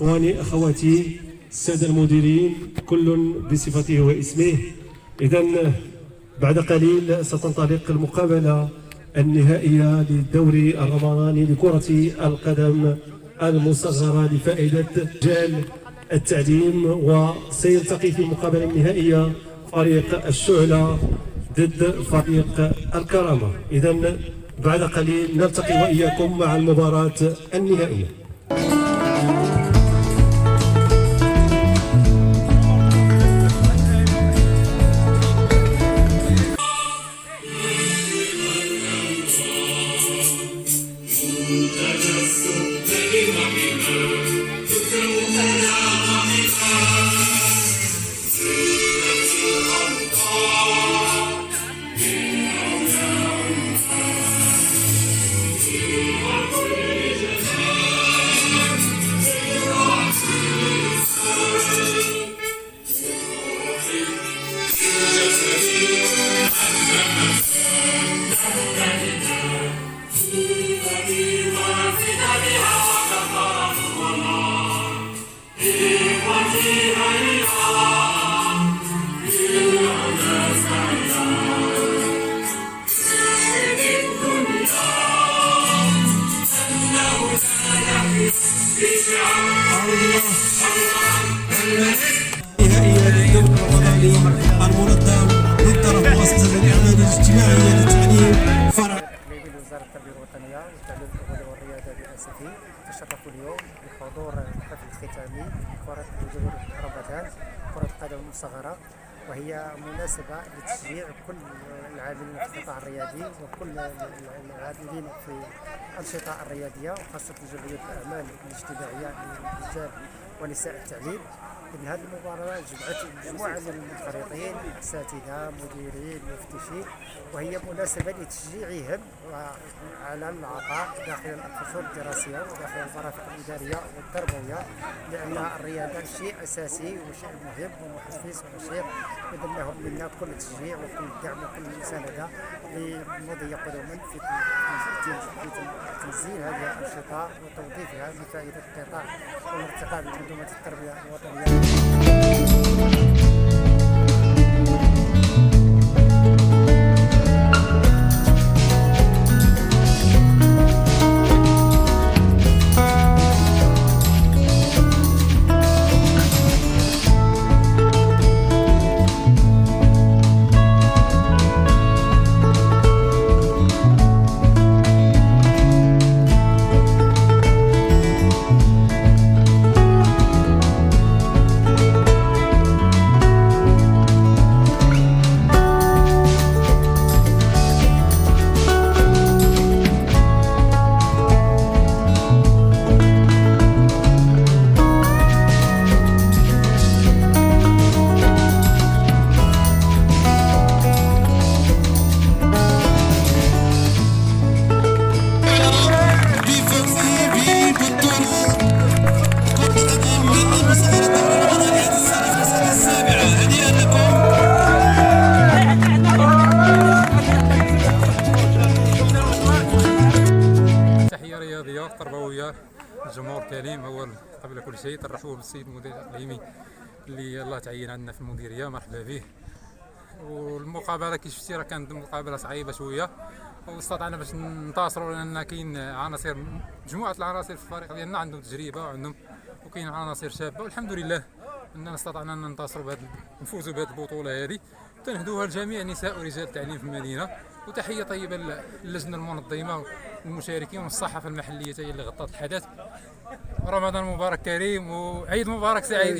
إخواني أخواتي السادة المديرين كل بصفته واسمه. إذن بعد قليل ستنطلق المقابلة النهائية للدوري الرمضاني لكرة القدم المصغرة لفائدة رجال التعليم، وسيلتقي في المقابلة النهائية فريق الشعلة ضد فريق الكرامة. إذن بعد قليل نلتقي وإياكم مع المباراة النهائية. نهائية للدوري الرمضاني المنظم من طرف مؤسسة الإعلام الاجتماعية للتعليم فرع وزارة التربية الوطنية والتعليم الأولي والرياضة الرئاسي تشرفوا اليوم بحضور الحفل الختامي لكرة دوري رمضان كرة القدم المصغرة، وهي مناسبة لتشجيع كل العاملين في القطاع الرياضي وكل العاملين في الأنشطة الرياضية، وخاصة جمعية الأعمال الاجتماعية للرجال ونساء التعليم. إن هذه المباراة جمعت مجموعة من المنخرطين، أساتذة، مديرين، مفتشين، وهي مناسبة لتشجيعهم على العطاء داخل الفصول الدراسية وداخل المرافق الإدارية والتربوية، لأن الرياضة شيء أساسي وشيء مهم ومحفز ونشيط، إذن لهم منا كل تشجيع وكل دعم وكل مساندة لمضي قدما في تنزيل هذه الأنشطة وتوظيفها لفائدة القطاع والارتقاء بمنظومة التربية الوطنية. تربوية الجمهور الكريم. أول قبل كل شيء ترحبوا بالسيد المدير الإقليمي اللي الله تعين عندنا في المديرية، مرحبا به. والمقابلة كي شفتي راه كانت مقابلة صعيبة شوية، واستطعنا باش ننتصروا لأن كاين عناصر، مجموعة العناصر في الفريق ديالنا عندهم تجربة وكاين عناصر شابة، والحمد لله أننا استطعنا أن ننتصروا نفوزوا بهذه البطولة هذه، تنهدوها لجميع نساء ورجال التعليم في المدينة. وتحية طيبة للجنة المنظمة والمشاركين والصحافة المحلية اللي غطت الحدث. رمضان مبارك كريم وعيد مبارك سعيد.